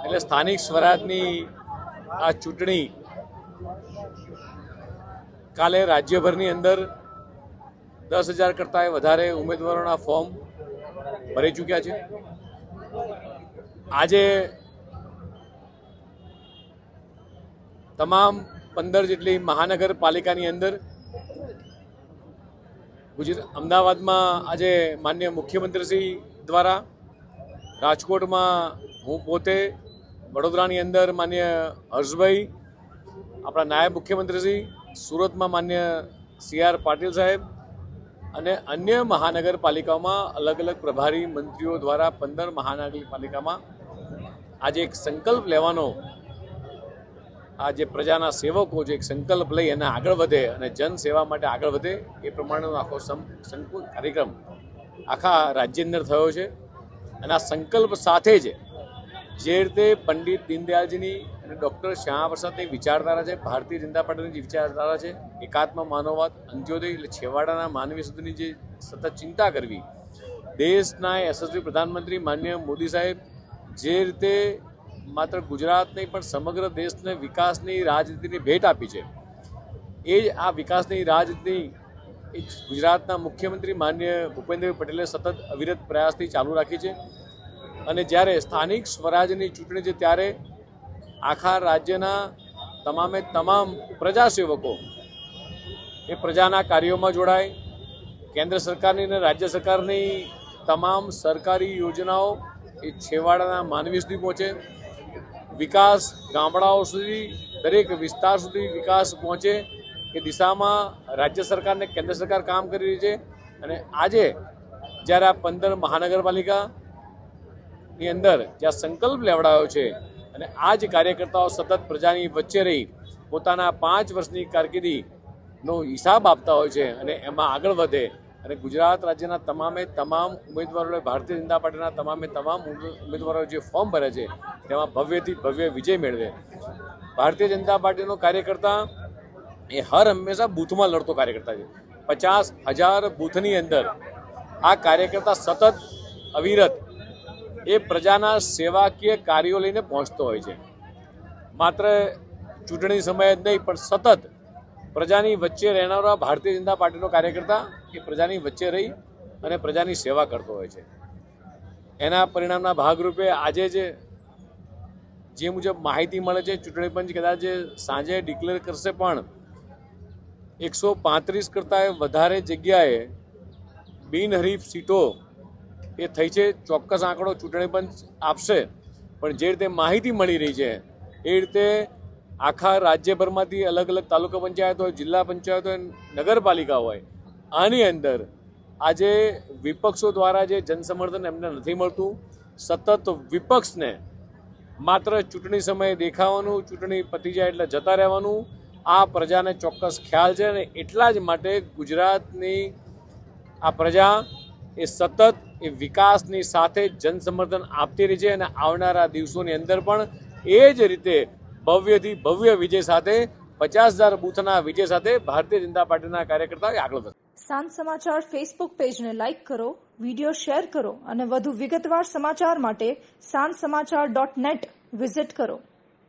એટલે સ્થાનિક સ્વરાજની આ ચૂંટણી કાલે રાજ્યભરની અંદર 10,000 કરતાં વધારે ઉમેદવારોના ફોર્મ ભરી ચૂક્યા છે। આજે તમામ 15 જેટલી મહાનગરપાલિકાની અંદર અમદાવાદમાં આજે માનનીય મુખ્યમંત્રીશ્રી દ્વારા, રાજકોટમાં હું પોતે, વડોદરાની અંદર માનનીય હર્ષભાઈ, આપણા નાયબ મુખ્યમંત્રીશ્રી, સુરતમાં માનનીય CR પાટીલ સાહેબ અને અન્ય મહાનગરપાલિકાઓમાં અલગ અલગ પ્રભારી મંત્રીઓ દ્વારા 15 મહાનગરપાલિકામાં આજે એક સંકલ્પ લેવાનો, આ જે પ્રજાના સેવકો જે એક સંકલ્પ લઈ અને આગળ વધે અને જનસેવા માટે આગળ વધે એ પ્રમાણેનો આખો સંકુલ કાર્યક્રમ આખા રાજ્યની અંદર થયો છે। અને આ સંકલ્પ સાથે જ જે રીતે પંડિત દીનદયાળજીની અને ડૉક્ટર શ્યામા પ્રસાદની વિચારધારા છે, ભારતીય જનતા પાર્ટીની જે વિચારધારા છે, એકાત્મ માનવવાદ, અંત્યોદય એટલે છેવાડાના માનવી સુધીની જે સતત ચિંતા કરવી, દેશના યશસ્વી પ્રધાનમંત્રી માનનીય મોદી સાહેબ જે રીતે માત્ર ગુજરાત નહીં પણ સમગ્ર દેશને વિકાસની રાજનીતિની ભેટ આપી છે, એ જ આ વિકાસની રાજનીતિ ગુજરાતના મુખ્યમંત્રી માનનીય ભૂપેન્દ્રભાઈ પટેલે સતત અવિરત પ્રયાસથી ચાલુ રાખી છે। અને જ્યારે સ્થાનિક સ્વરાજની ચૂંટણી છે ત્યારે આખા રાજ્યના તમામે તમામ પ્રજાસેવકો એ પ્રજાના કાર્યોમાં જોડાય, કેન્દ્ર સરકારની અને રાજ્ય સરકારની તમામ સરકારી યોજનાઓ એ છેવાડાના માનવી સુધી પહોંચે, વિકાસ ગામડાઓ સુધી, દરેક વિસ્તાર સુધી વિકાસ પહોંચે એ દિશામાં રાજ્ય સરકાર અને કેન્દ્ર સરકાર કામ કરી રહી છે। અને આજે જ્યારે આ 15 મહાનગરપાલિકાની અંદર જ્યાં સંકલ્પ લેવડાયો છે અને આ જ કાર્યકર્તાઓ સતત પ્રજાની વચ્ચે રહી પોતાના 5 વર્ષની કારકિર્દીનો હિસાબ આપતા હોય છે અને એમાં આગળ વધે અને ગુજરાત રાજ્યના તમામે તમામ ઉમેદવારોએ, ભારતીય જનતા પાર્ટીના તમામે તમામ ઉમેદવારોએ જે ફોર્મ ભરે છે તેમાં ભવ્યથી ભવ્ય વિજય મેળવે। ભારતીય જનતા પાર્ટીનો કાર્યકર્તા એ હર હંમેશા બૂથમાં લડતો કાર્યકર્તા છે। 50,000 બૂથની અંદર આ કાર્યકર્તા સતત અવિરત એ પ્રજાના સેવાકીય કાર્યો લઈને પહોંચતો હોય છે। માત્ર ચૂંટણી સમયે જ નહીં પણ સતત પ્રજાની વચ્ચે રહેનારા ભારતીય જનતા પાર્ટીનો કાર્યકર્તા એ પ્રજાની વચ્ચે રહી અને પ્રજાની સેવા કરતો હોય છે। એના પરિણામના ભાગરૂપે આજે જે મુજબ માહિતી મળે છે, ચૂંટણી પંચ કદાચ સાંજે ડિક્લેર કરશે પણ 135 કરતાં વધારે જગ્યાએ બિનહરીફ સીટો એ થઈ છે। ચોક્કસ આંકડો ચૂંટણી પંચ આપશે પણ જે રીતે માહિતી મળી રહી છે એ રીતે આખા રાજ્યભરમાંથી અલગ અલગ તાલુકા પંચાયત હોય, જિલ્લા પંચાયત હોય, નગરપાલિકા હોય, આની અંદર આજે વિપક્ષો દ્વારા જે જનસમર્થન એમને નથી મળતું, સતત વિપક્ષને માત્ર ચૂંટણી સમયે દેખાવાનું, ચૂંટણી પતી જાય એટલે જતા રહેવાનું, આ પ્રજાને ચોક્કસ ખ્યાલ છે અને એટલા જ માટે ગુજરાતની આ પ્રજા એ સતત એ વિકાસની સાથે જનસમર્થન આપતી રહી છે અને આવનારા દિવસોની અંદર પણ એ જ રીતે ભવ્યથી ભવ્ય વિજય સાથે 50,000 બૂથના વિજય સાથે ભારતીય જનતા પાર્ટીના કાર્યકર્તાઓ આગળ વધશે। સાંજ સમાચાર ફેસબુક પેજને લાઇક કરો, વિડીયો શેર કરો અને વધુ વિગતવાર સમાચાર માટે sanssamachar.net વિઝિટ કરો।